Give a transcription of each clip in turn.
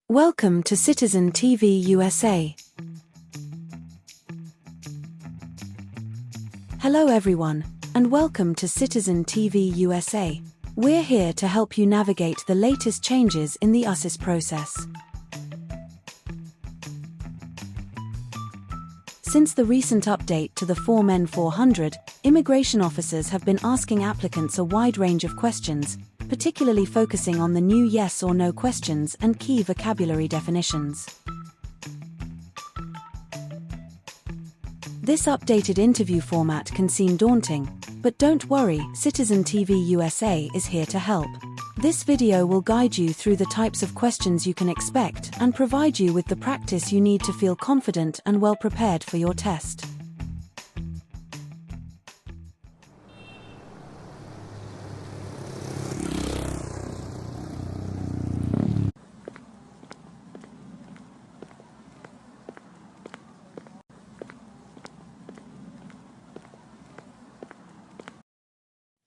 Welcome to Citizen TV USA. Hello everyone, and welcome to Citizen TV USA. We're here to help you navigate the latest changes in the USCIS process. Since the recent update to the Form N-400, immigration officers have been asking applicants a wide range of questions, particularly focusing on the new yes or no questions and key vocabulary definitions. This updated interview format can seem daunting, but don't worry, Citizen TV USA is here to help. This video will guide you through the types of questions you can expect and provide you with the practice you need to feel confident and well prepared for your test.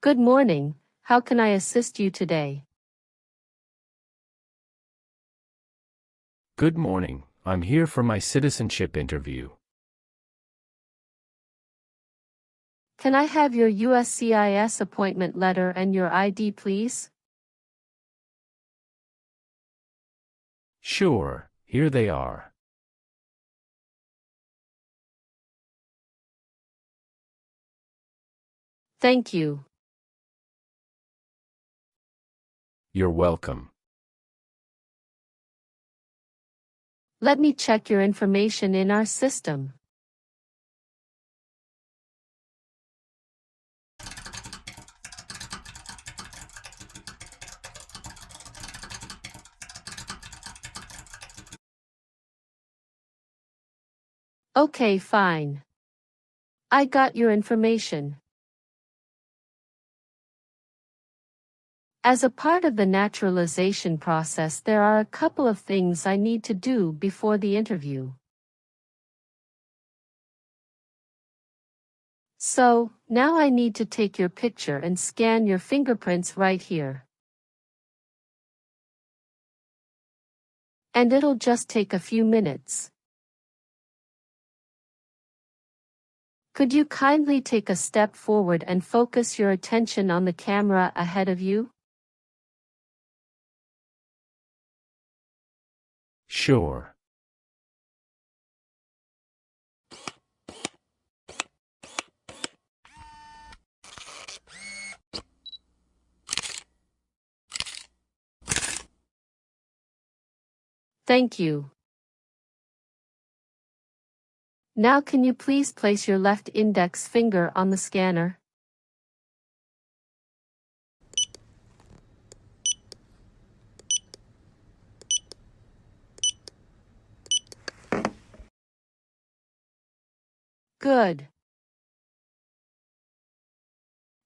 Good morning. How can I assist you today? Good morning. I'm here for my citizenship interview. Can I have your USCIS appointment letter and your ID, please? Sure, here they are. Thank you. You're welcome. Let me check your information in our system. Okay, fine. I got your information. As a part of the naturalization process, there are a couple of things I need to do before the interview. So, now I need to take your picture and scan your fingerprints right here. And it'll just take a few minutes. Could you kindly take a step forward and focus your attention on the camera ahead of you? Sure. Thank you. Now can you please place your left index finger on the scanner? Good.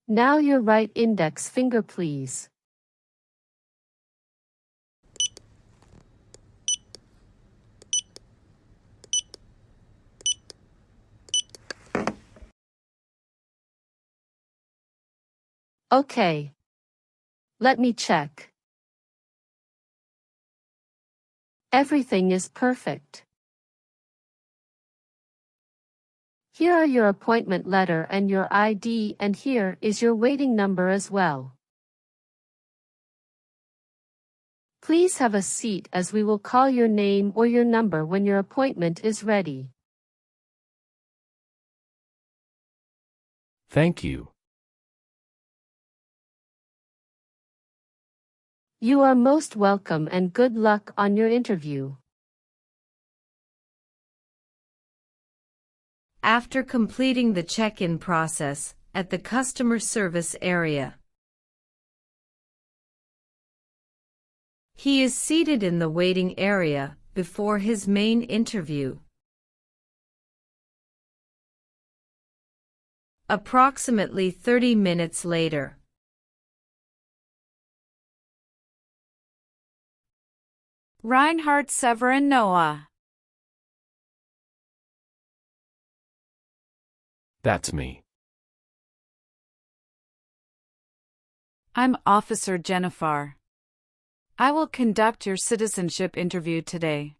Now your right index finger, please. Okay. Let me check. Everything is perfect. Here are your appointment letter and your ID, and here is your waiting number as well. Please have a seat as we will call your name or your number when your appointment is ready. Thank you. You are most welcome and good luck on your interview. After completing the check-in process at the customer service area, he is seated in the waiting area before his main interview. Approximately 30 minutes later, Reinhardt Severin Noah. That's me. I'm Officer Jennifer. I will conduct your citizenship interview today.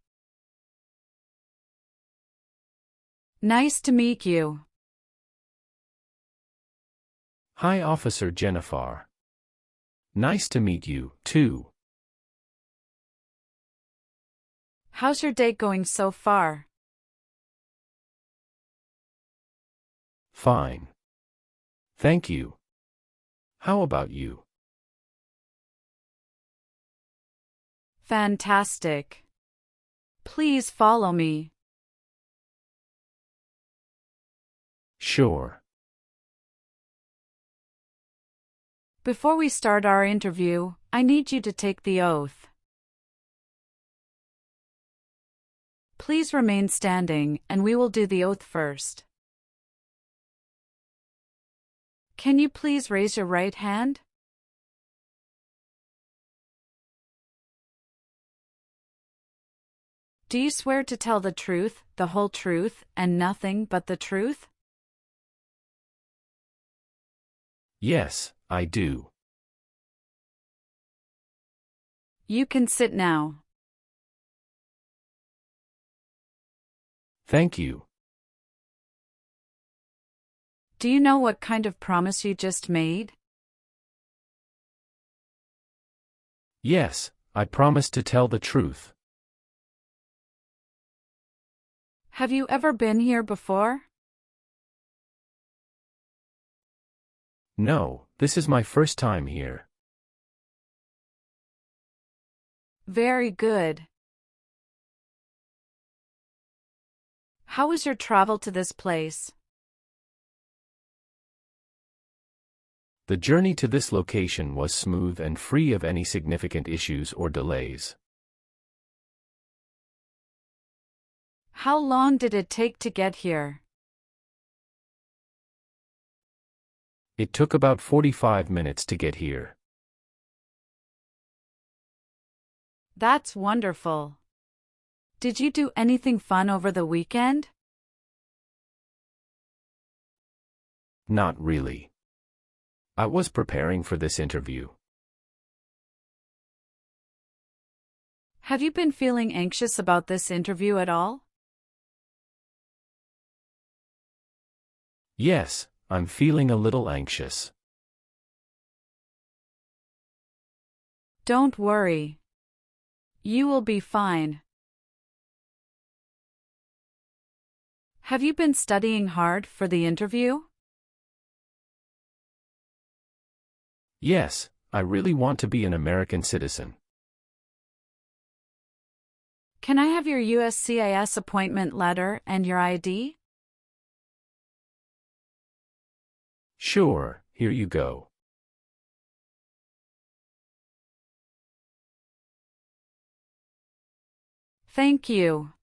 Nice to meet you. Hi, Officer Jennifer. Nice to meet you, too. How's your day going so far? Fine. Thank you. How about you? Fantastic. Please follow me. Sure. Before we start our interview, I need you to take the oath. Please remain standing, and we will do the oath first. Can you please raise your right hand? Do you swear to tell the truth, the whole truth, and nothing but the truth? Yes, I do. You can sit now. Thank you. Do you know what kind of promise you just made? Yes, I promise to tell the truth. Have you ever been here before? No, this is my first time here. Very good. How was your travel to this place? The journey to this location was smooth and free of any significant issues or delays. How long did it take to get here? It took about 45 minutes to get here. That's wonderful. Did you do anything fun over the weekend? Not really. I was preparing for this interview. Have you been feeling anxious about this interview at all? Yes, I'm feeling a little anxious. Don't worry. You will be fine. Have you been studying hard for the interview? Yes, I really want to be an American citizen. Can I have your USCIS appointment letter and your ID? Sure, here you go. Thank you.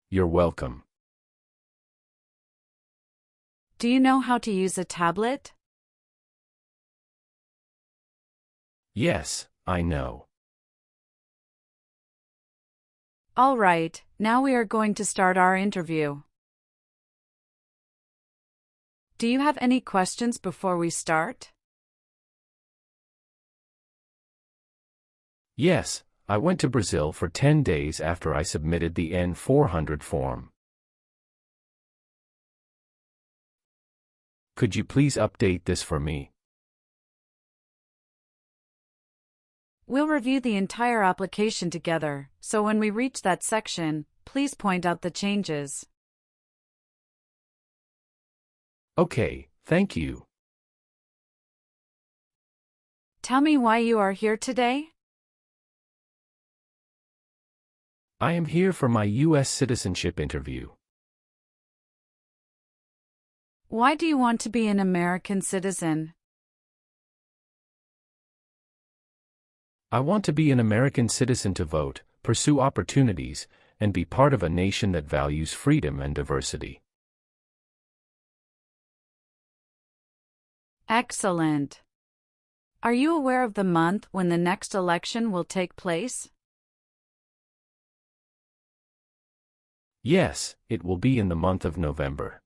You're welcome. Do you know how to use a tablet? Yes, I know. All right, now we are going to start our interview. Do you have any questions before we start? Yes, I went to Brazil for 10 days after I submitted the N-400 form. Could you please update this for me? We'll review the entire application together, so when we reach that section, please point out the changes. Okay, thank you. Tell me why you are here today? I am here for my US citizenship interview. Why do you want to be an American citizen? I want to be an American citizen to vote, pursue opportunities, and be part of a nation that values freedom and diversity. Excellent. Are you aware of the month when the next election will take place? Yes, it will be in the month of November.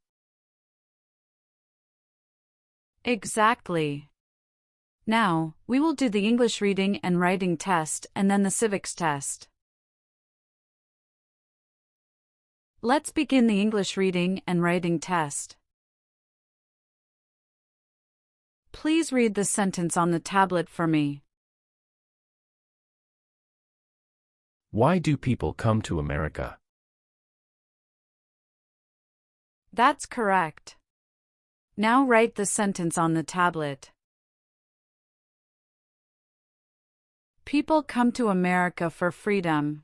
Exactly. Now, we will do the English reading and writing test and then the civics test. Let's begin the English reading and writing test. Please read the sentence on the tablet for me. Why do people come to America? That's correct. Now write the sentence on the tablet. People come to America for freedom.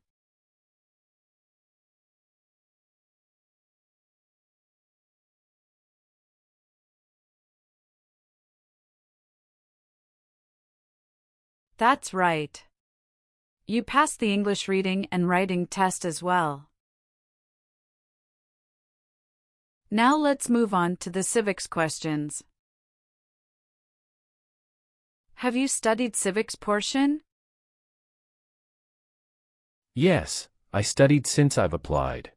That's right. You passed the English reading and writing test as well. Now let's move on to the civics questions. Have you studied civics portion? Yes, I studied since I've applied.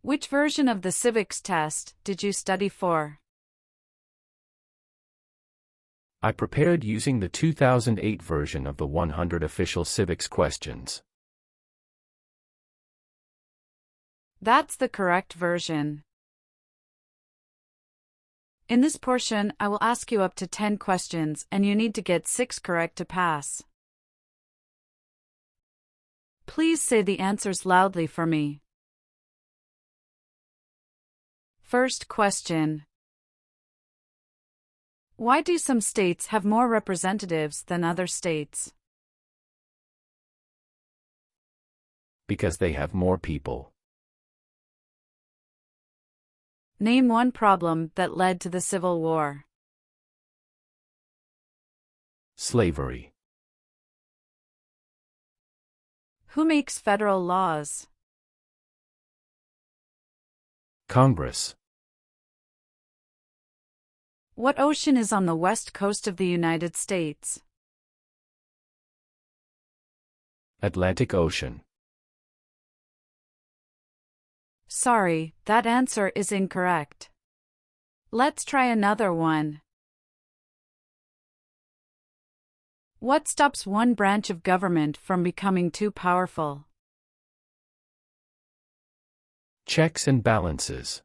Which version of the civics test did you study for? I prepared using the 2008 version of the 100 official civics questions. That's the correct version. In this portion, I will ask you up to 10 questions and you need to get 6 correct to pass. Please say the answers loudly for me. First question. Why do some states have more representatives than other states? Because they have more people. Name one problem that led to the Civil War. Slavery. Who makes federal laws? Congress. What ocean is on the west coast of the United States? Atlantic Ocean. Sorry, that answer is incorrect. Let's try another one. What stops one branch of government from becoming too powerful? Checks and balances.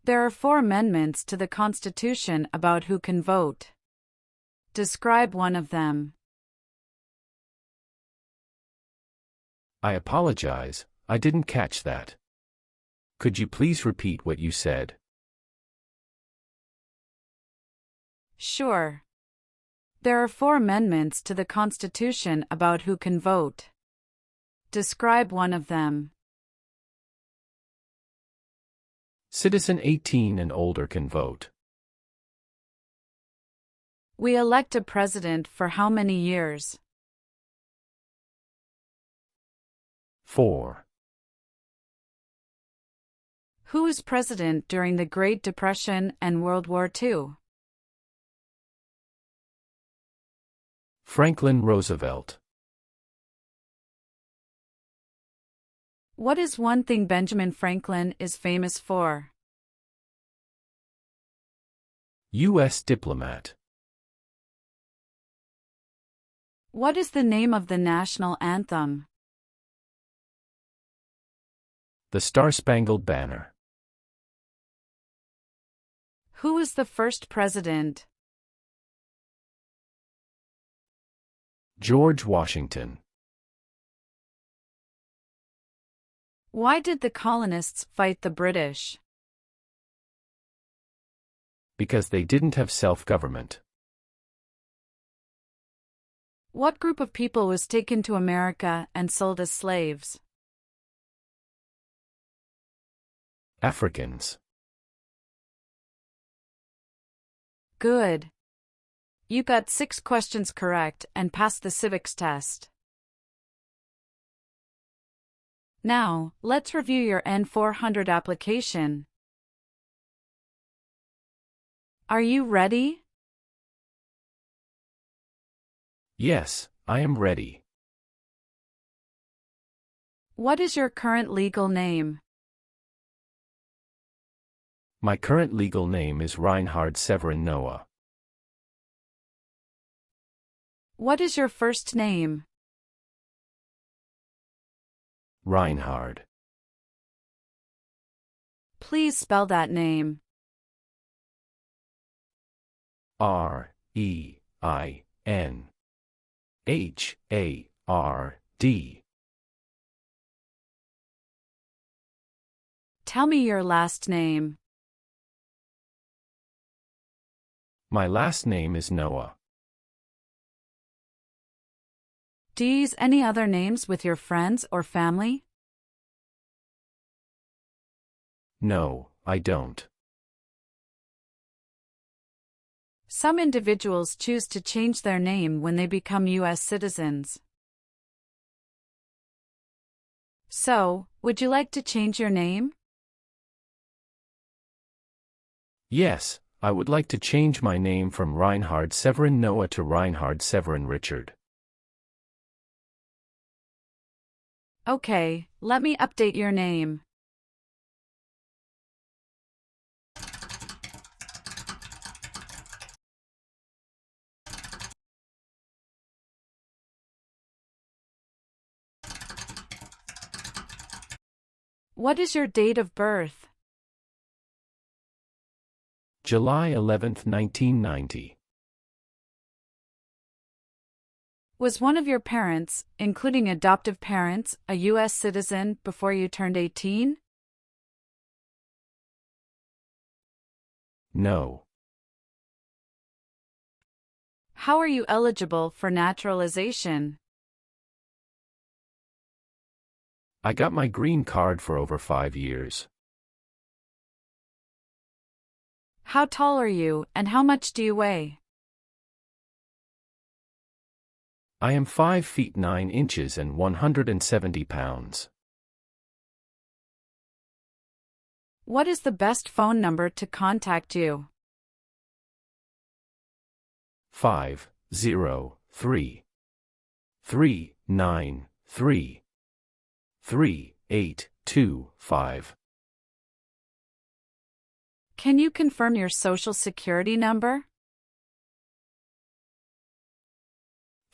There are 4 amendments to the Constitution about who can vote. Describe one of them. I apologize, I didn't catch that. Could you please repeat what you said? Sure. There are 4 amendments to the Constitution about who can vote. Describe one of them. Citizen 18 and older can vote. We elect a president for how many years? 4. Who was president during the Great Depression and World War II? Franklin Roosevelt. What is one thing Benjamin Franklin is famous for? U.S. diplomat. What is the name of the national anthem? The Star-Spangled Banner. Who was the first president? George Washington. Why did the colonists fight the British? Because they didn't have self-government. What group of people was taken to America and sold as slaves? Africans. Good. You got 6 questions correct and passed the civics test. Now, let's review your N-400 application. Are you ready? Yes, I am ready. What is your current legal name? My current legal name is Reinhard Severin Noah. What is your first name? Reinhard. Please spell that name. R-E-I-N-H-A-R-D. Tell me your last name. My last name is Noah. Do you use any other names with your friends or family? No, I don't. Some individuals choose to change their name when they become US citizens. So, would you like to change your name? Yes, I would like to change my name from Reinhard Severin Noah to Reinhard Severin Richard. Okay, let me update your name. What is your date of birth? July 11, 1990. Was one of your parents, including adoptive parents, a US citizen before you turned 18? No. How are you eligible for naturalization? I got my green card for over 5 years. How tall are you, and how much do you weigh? I am 5 feet 9 inches and 170 pounds. What is the best phone number to contact you? 503-393-3825. Can you confirm your social security number?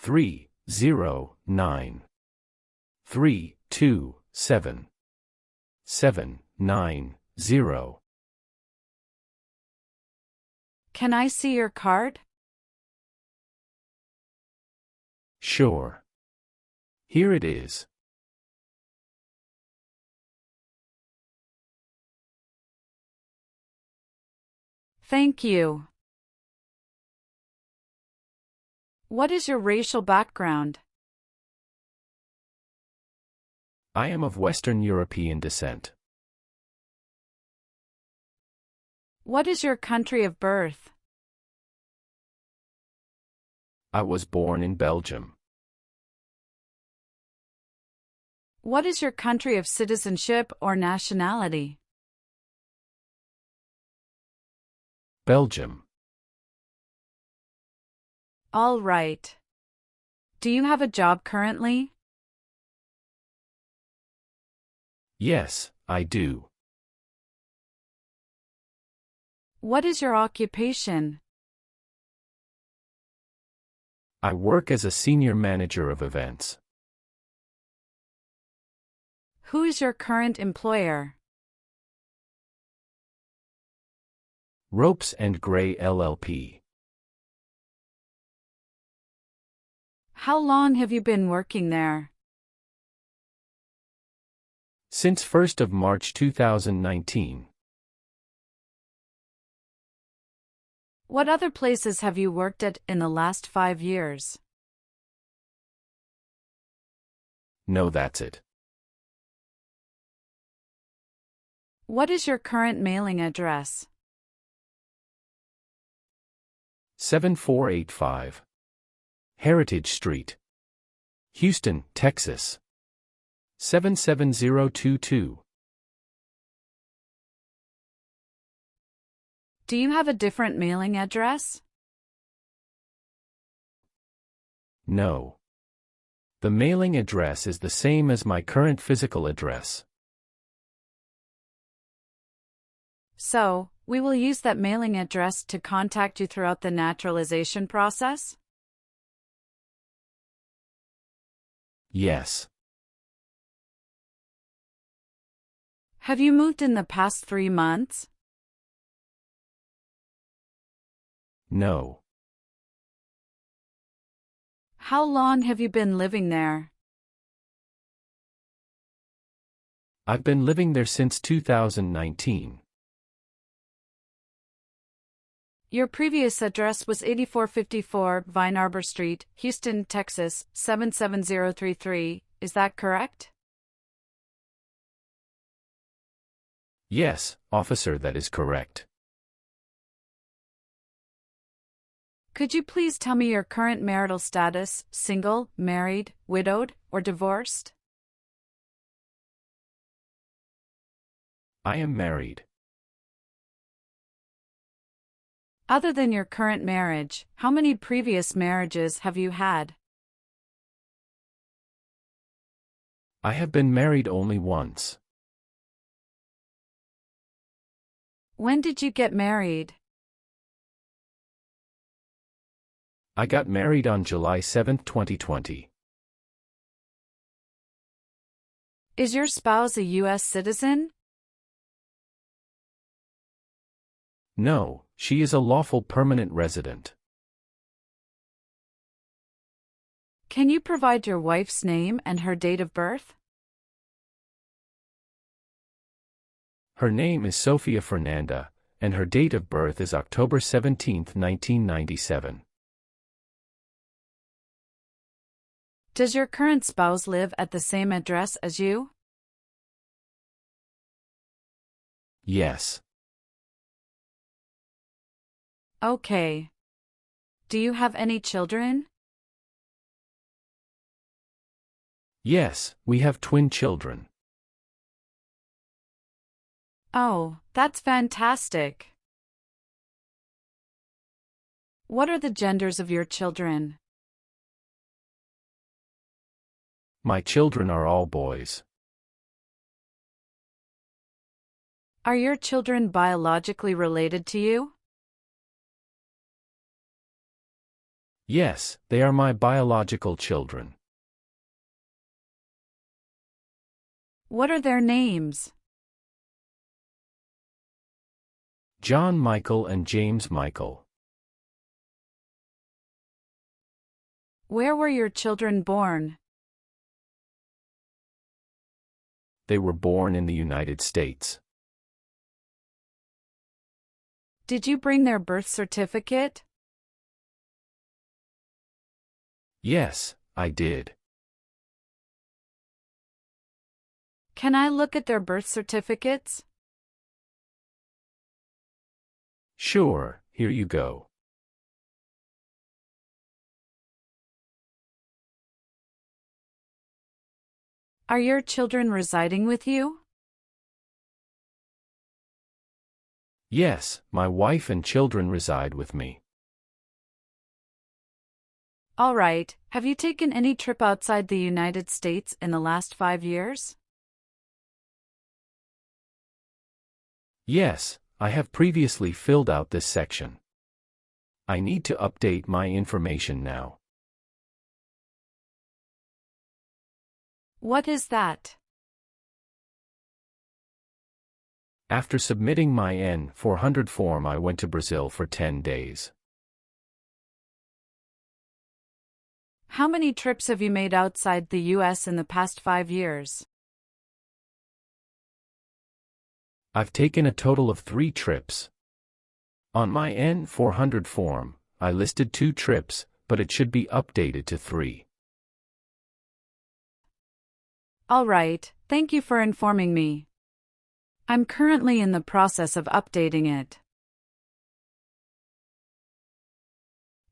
309-327-790. Can I see your card? Sure. Here it is. Thank you. What is your racial background? I am of Western European descent. What is your country of birth? I was born in Belgium. What is your country of citizenship or nationality? Belgium. All right. Do you have a job currently? Yes, I do. What is your occupation? I work as a senior manager of events. Who is your current employer? Ropes and Gray LLP. How long have you been working there? Since 1st of March 2019. What other places have you worked at in the last 5 years? No, that's it. What is your current mailing address? 7485 Heritage Street, Houston, Texas 77022. Do you have a different mailing address? No. The mailing address is the same as my current physical address. So, We will use that mailing address to contact you throughout the naturalization process? Yes. Have you moved in the past 3 months? No. How long have you been living there? I've been living there since 2019. Your previous address was 8454 Vine Arbor Street, Houston, Texas, 77033. Is that correct? Yes, officer, that is correct. Could you please tell me your current marital status: single, married, widowed, or divorced? I am married. Other than your current marriage, how many previous marriages have you had? I have been married only once. When did you get married? I got married on July 7, 2020. Is your spouse a US citizen? No, she is a lawful permanent resident. Can you provide your wife's name and her date of birth? Her name is Sofia Fernanda, and her date of birth is October 17, 1997. Does your current spouse live at the same address as you? Yes. Okay. Do you have any children? Yes, we have twin children. Oh, that's fantastic. What are the genders of your children? My children are all boys. Are your children biologically related to you? Yes, they are my biological children. What are their names? John Michael and James Michael. Where were your children born? They were born in the United States. Did you bring their birth certificate? Yes, I did. Can I look at their birth certificates? Sure, here you go. Are your children residing with you? Yes, my wife and children reside with me. All right. Have you taken any trip outside the United States in the last 5 years? Yes, I have previously filled out this section. I need to update my information now. What is that? After submitting my N-400 form, I went to Brazil for 10 days. How many trips have you made outside the US in the past 5 years? I've taken a total of 3 trips. On my N-400 form, I listed 2 trips, but it should be updated to 3. All right, thank you for informing me. I'm currently in the process of updating it.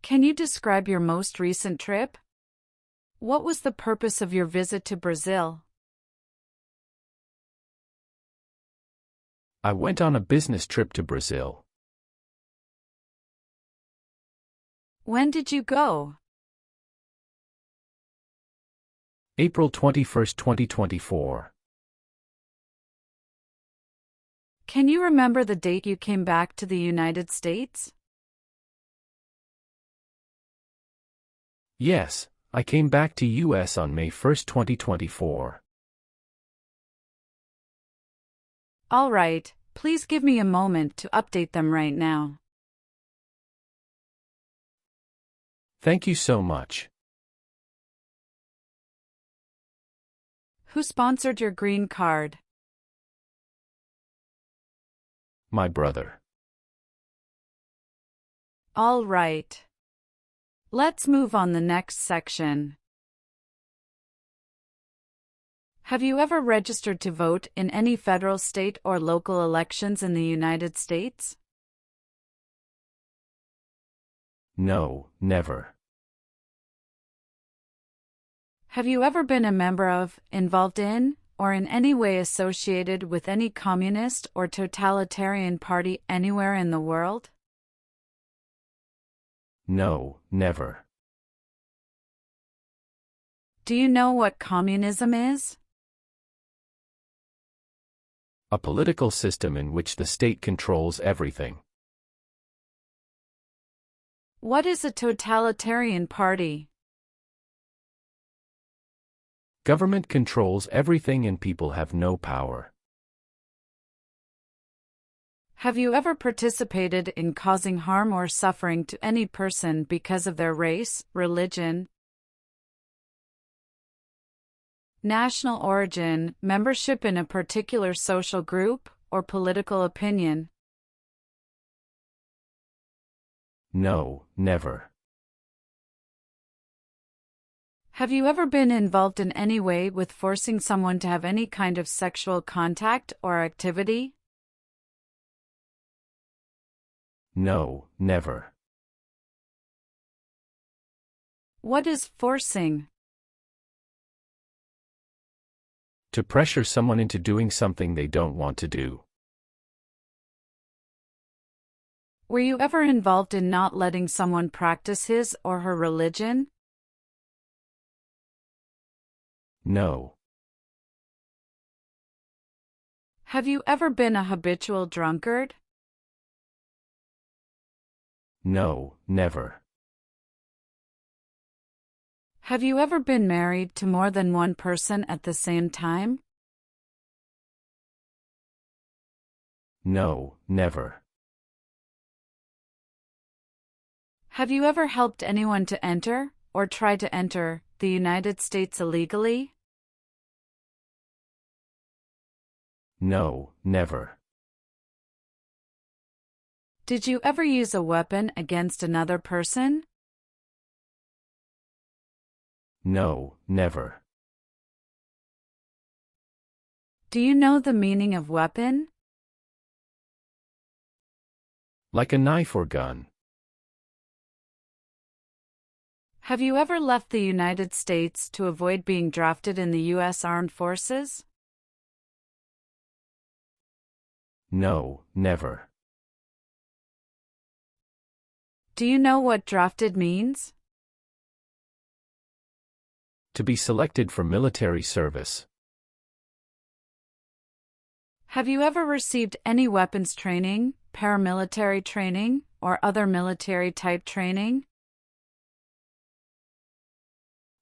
Can you describe your most recent trip? What was the purpose of your visit to Brazil? I went on a business trip to Brazil. When did you go? April 21, 2024. Can you remember the date you came back to the United States? Yes, I came back to US on May 1, 2024. All right, please give me a moment to update them right now. Thank you so much. Who sponsored your green card? My brother. All right. Let's move on the next section. Have you ever registered to vote in any federal, state, or local elections in the United States? No, never. Have you ever been a member of, involved in, or in any way associated with any communist or totalitarian party anywhere in the world? No, never. Do you know what communism is? A political system in which the state controls everything. What is a totalitarian party? Government controls everything and people have no power. Have you ever participated in causing harm or suffering to any person because of their race, religion, national origin, membership in a particular social group, or political opinion? No, never. Have you ever been involved in any way with forcing someone to have any kind of sexual contact or activity? No, never. What is forcing? To pressure someone into doing something they don't want to do. Were you ever involved in not letting someone practice his or her religion? No. Have you ever been a habitual drunkard? No, never. Have you ever been married to more than one person at the same time? No, never. Have you ever helped anyone to enter, or try to enter, the United States illegally? No, never. Did you ever use a weapon against another person? No, never. Do you know the meaning of weapon? Like a knife or gun. Have you ever left the United States to avoid being drafted in the U.S. Armed Forces? No, never. Do you know what drafted means? To be selected for military service. Have you ever received any weapons training, paramilitary training, or other military-type training?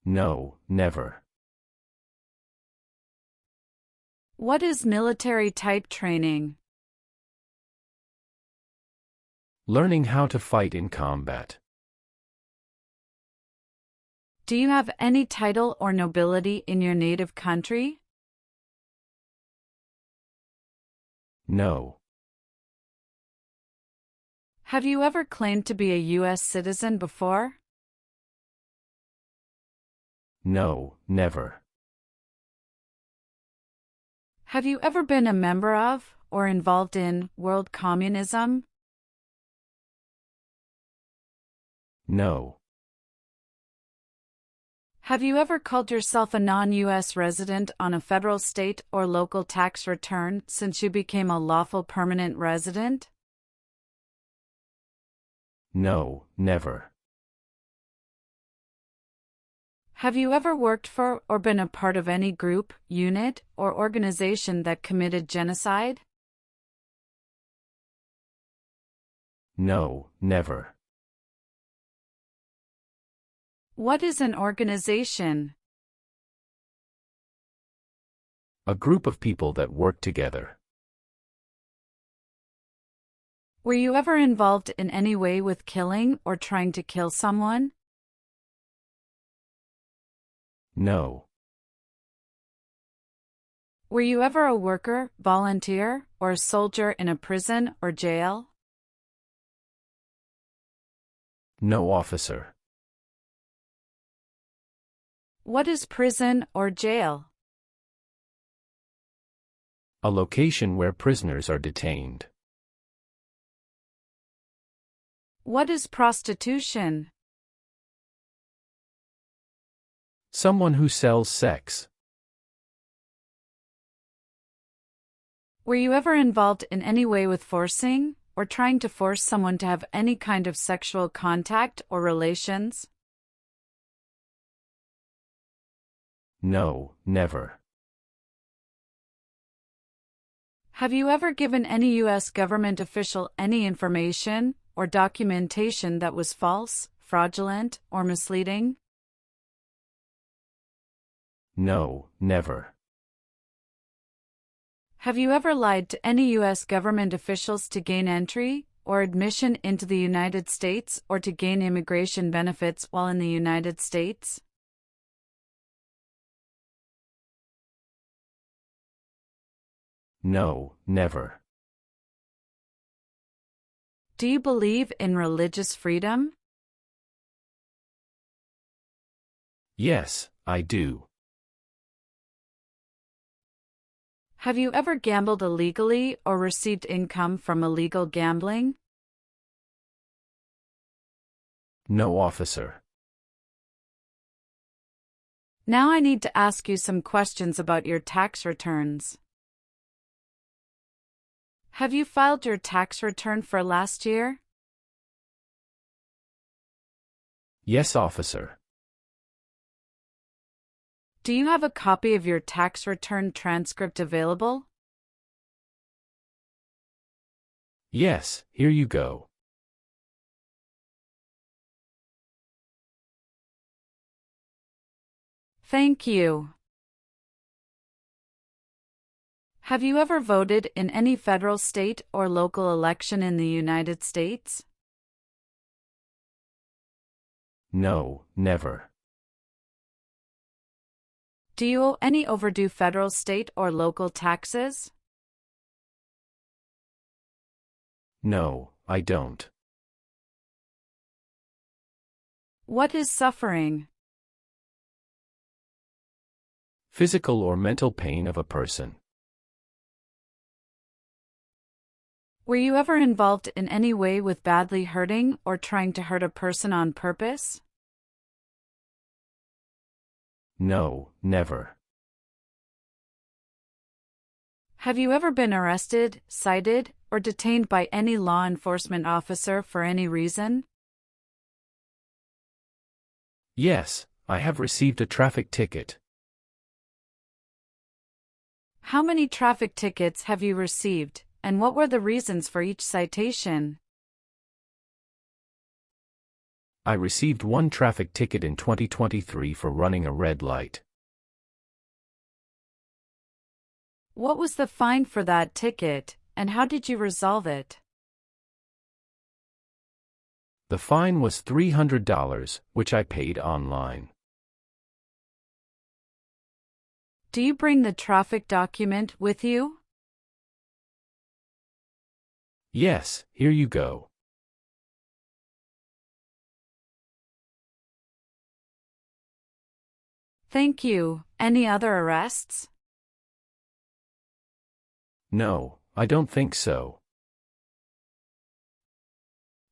No, never. What is military-type training? Learning how to fight in combat. Do you have any title or nobility in your native country? No. Have you ever claimed to be a U.S. citizen before? No, never. Have you ever been a member of, or involved in, world communism? No. Have you ever called yourself a non-U.S. resident on a federal, state, or local tax return since you became a lawful permanent resident? No, never. Have you ever worked for or been a part of any group, unit, or organization that committed genocide? No, never. What is an organization? A group of people that work together. Were you ever involved in any way with killing or trying to kill someone? No. Were you ever a worker, volunteer, or a soldier in a prison or jail? No, officer. What is prison or jail? A location where prisoners are detained. What is prostitution? Someone who sells sex. Were you ever involved in any way with forcing, or trying to force someone to have any kind of sexual contact or relations? No, never. Have you ever given any U.S. government official any information or documentation that was false, fraudulent, or misleading? No, never. Have you ever lied to any U.S. government officials to gain entry or admission into the United States or to gain immigration benefits while in the United States? No, never. Do you believe in religious freedom? Yes, I do. Have you ever gambled illegally or received income from illegal gambling? No, officer. Now I need to ask you some questions about your tax returns. Have you filed your tax return for last year? Yes, officer. Do you have a copy of your tax return transcript available? Yes, here you go. Thank you. Have you ever voted in any federal, state, or local election in the United States? No, never. Do you owe any overdue federal, state, or local taxes? No, I don't. What is suffering? Physical or mental pain of a person. Were you ever involved in any way with badly hurting or trying to hurt a person on purpose? No, never. Have you ever been arrested, cited, or detained by any law enforcement officer for any reason? Yes, I have received a traffic ticket. How many traffic tickets have you received, and what were the reasons for each citation? I received one traffic ticket in 2023 for running a red light. What was the fine for that ticket, and how did you resolve it? The fine was $300, which I paid online. Do you bring the traffic document with you? Yes, here you go. Thank you. Any other arrests? No, I don't think so.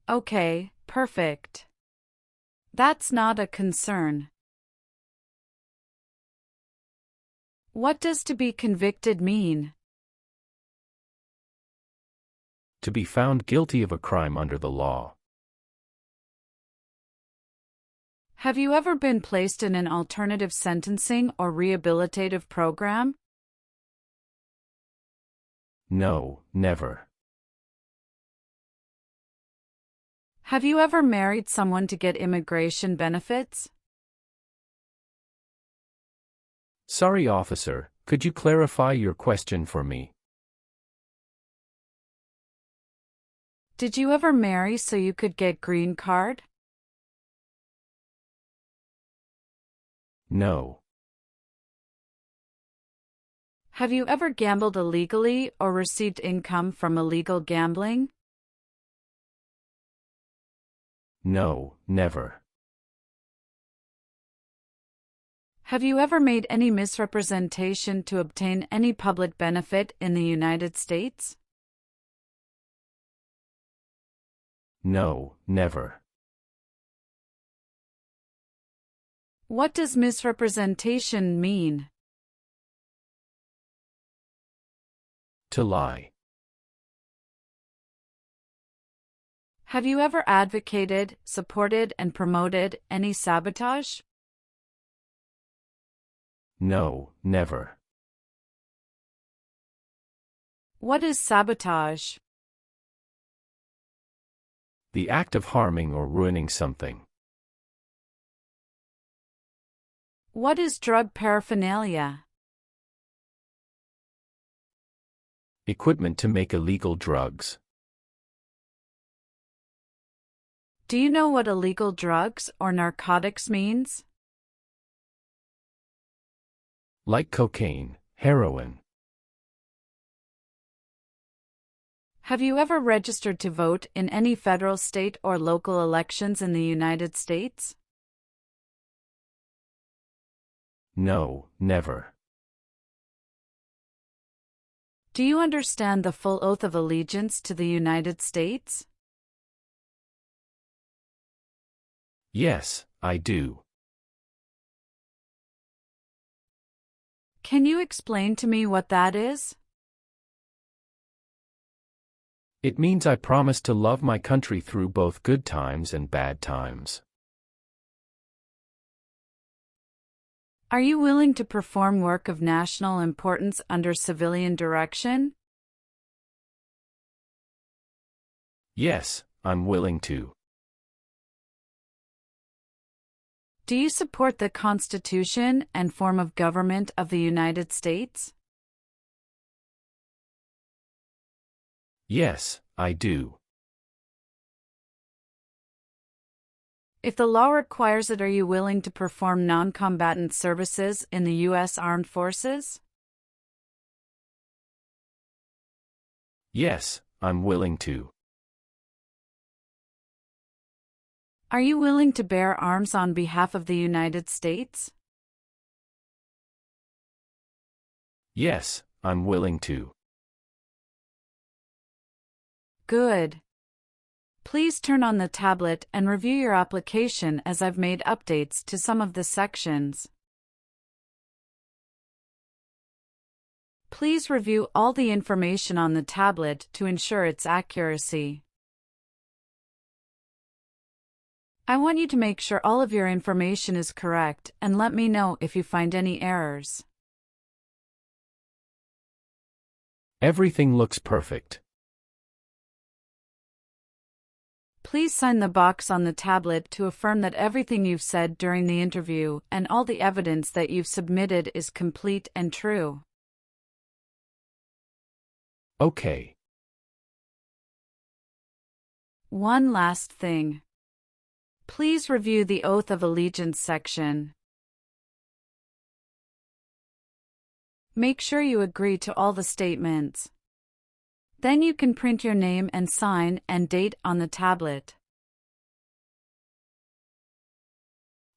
Okay, perfect. That's not a concern. What does to be convicted mean? To be found guilty of a crime under the law. Have you ever been placed in an alternative sentencing or rehabilitative program? No, never. Have you ever married someone to get immigration benefits? Sorry, officer, could you clarify your question for me? Did you ever marry so you could get green card? No. Have you ever gambled illegally or received income from illegal gambling? No, never. Have you ever made any misrepresentation to obtain any public benefit in the United States? No, never. What does misrepresentation mean? To lie. Have you ever advocated, supported, and promoted any sabotage? No, never. What is sabotage? The act of harming or ruining something. What is drug paraphernalia? Equipment to make illegal drugs. Do you know what illegal drugs or narcotics means? Like cocaine, heroin. Have you ever registered to vote in any federal, state, or local elections in the United States? No, never. Do you understand the full oath of allegiance to the United States? Yes, I do. Can you explain to me what that is? It means I promise to love my country through both good times and bad times. Are you willing to perform work of national importance under civilian direction? Yes, I'm willing to. Do you support the Constitution and form of government of the United States? Yes, I do. If the law requires it, are you willing to perform non-combatant services in the U.S. Armed Forces? Yes, I'm willing to. Are you willing to bear arms on behalf of the United States? Yes, I'm willing to. Good. Please turn on the tablet and review your application as I've made updates to some of the sections. Please review all the information on the tablet to ensure its accuracy. I want you to make sure all of your information is correct and let me know if you find any errors. Everything looks perfect. Please sign the box on the tablet to affirm that everything you've said during the interview and all the evidence that you've submitted is complete and true. Okay. One last thing. Please review the Oath of Allegiance section. Make sure you agree to all the statements. Then you can print your name and sign and date on the tablet.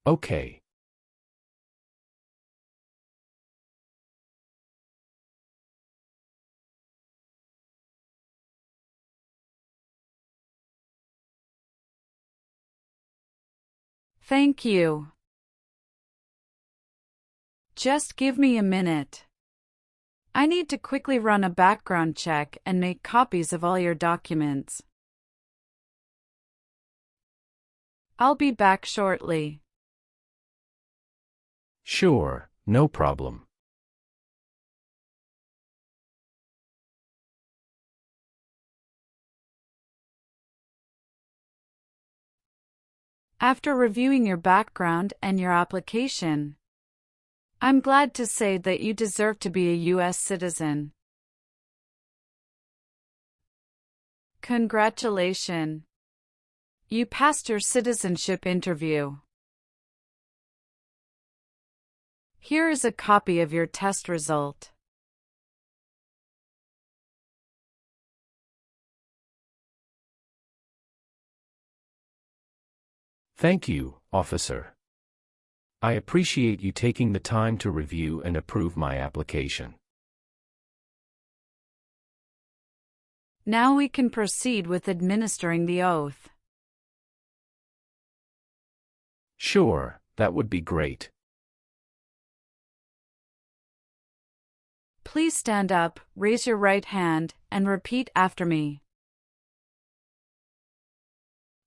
Okay. Thank you. Just give me a minute. I need to quickly run a background check and make copies of all your documents. I'll be back shortly. Sure, no problem. After reviewing your background and your application, I'm glad to say that you deserve to be a U.S. citizen. Congratulations! You passed your citizenship interview. Here is a copy of your test result. Thank you, officer. I appreciate you taking the time to review and approve my application. Now we can proceed with administering the oath. Sure, that would be great. Please stand up, raise your right hand, and repeat after me.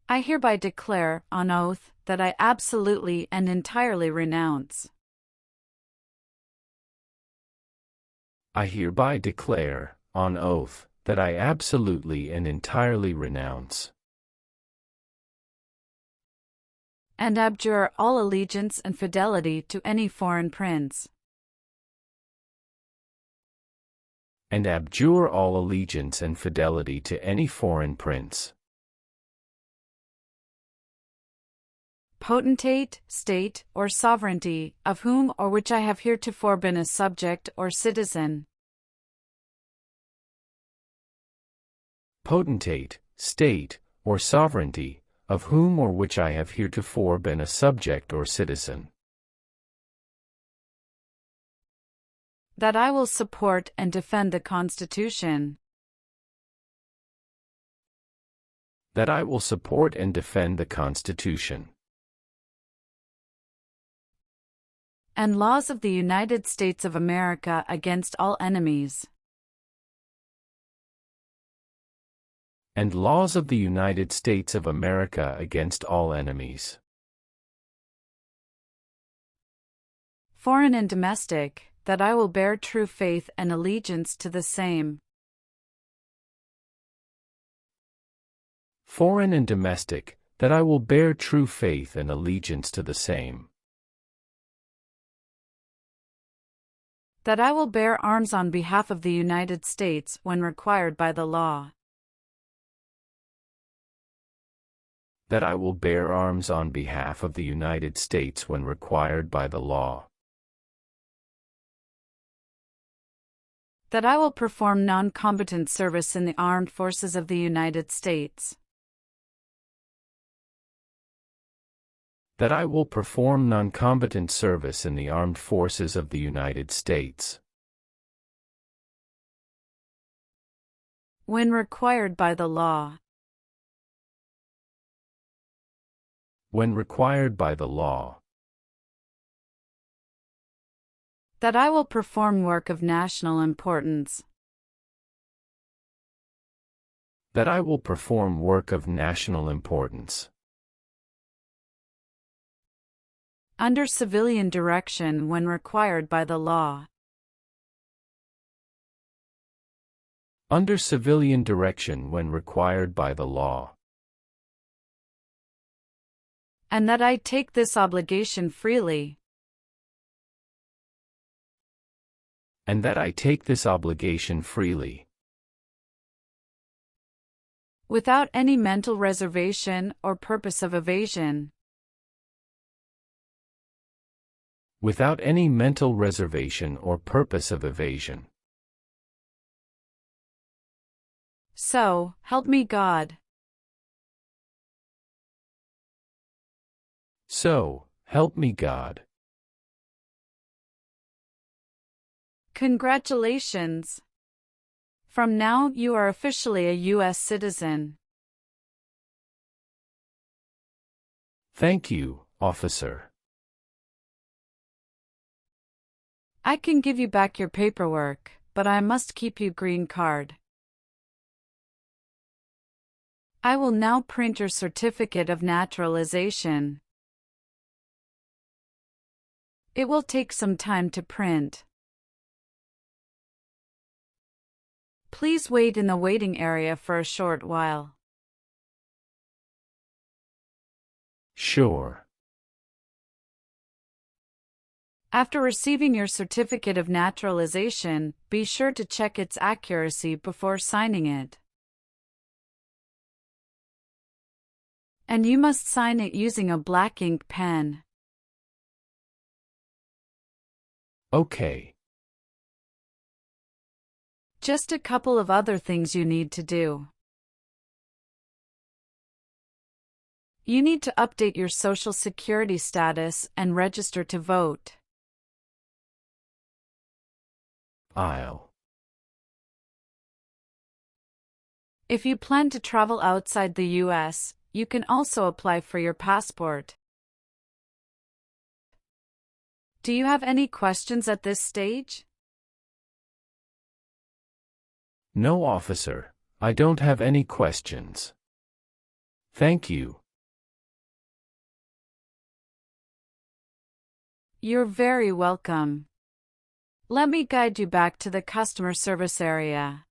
I hereby declare, on oath, that I absolutely and entirely renounce. I hereby declare, on oath, that I absolutely and entirely renounce and abjure all allegiance and fidelity to any foreign prince. and abjure all allegiance and fidelity to any foreign prince, potentate, state, or sovereignty, of whom or which I have heretofore been a subject or citizen. potentate, state, or sovereignty, of whom or which I have heretofore been a subject or citizen. That I will support and defend the Constitution. That I will support and defend the Constitution and laws of the United States of America against all enemies. and laws of the United States of America against all enemies, foreign and domestic, that I will bear true faith and allegiance to the same. foreign and domestic, that I will bear true faith and allegiance to the same. That I will bear arms on behalf of the United States when required by the law. That I will bear arms on behalf of the United States when required by the law. That I will perform non-combatant service in the armed forces of the United States. That I will perform non-combatant service in the armed forces of the United States when required by the law. when required by the law. That I will perform work of national importance. That I will perform work of national importance under civilian direction when required by the law. under civilian direction when required by the law. And that I take this obligation freely. And that I take this obligation freely, without any mental reservation or purpose of evasion. without any mental reservation or purpose of evasion. So, help me God. So, help me God. Congratulations! From now, you are officially a U.S. citizen. Thank you, officer. I can give you back your paperwork, but I must keep your green card. I will now print your certificate of naturalization. It will take some time to print. Please wait in the waiting area for a short while. Sure. After receiving your certificate of naturalization, be sure to check its accuracy before signing it. And you must sign it using a black ink pen. Okay. Just a couple of other things you need to do. You need to update your Social Security status and register to vote. If you plan to travel outside the US, you can also apply for your passport. Do you have any questions at this stage? No, officer. I don't have any questions. Thank you. You're very welcome. Let me guide you back to the customer service area.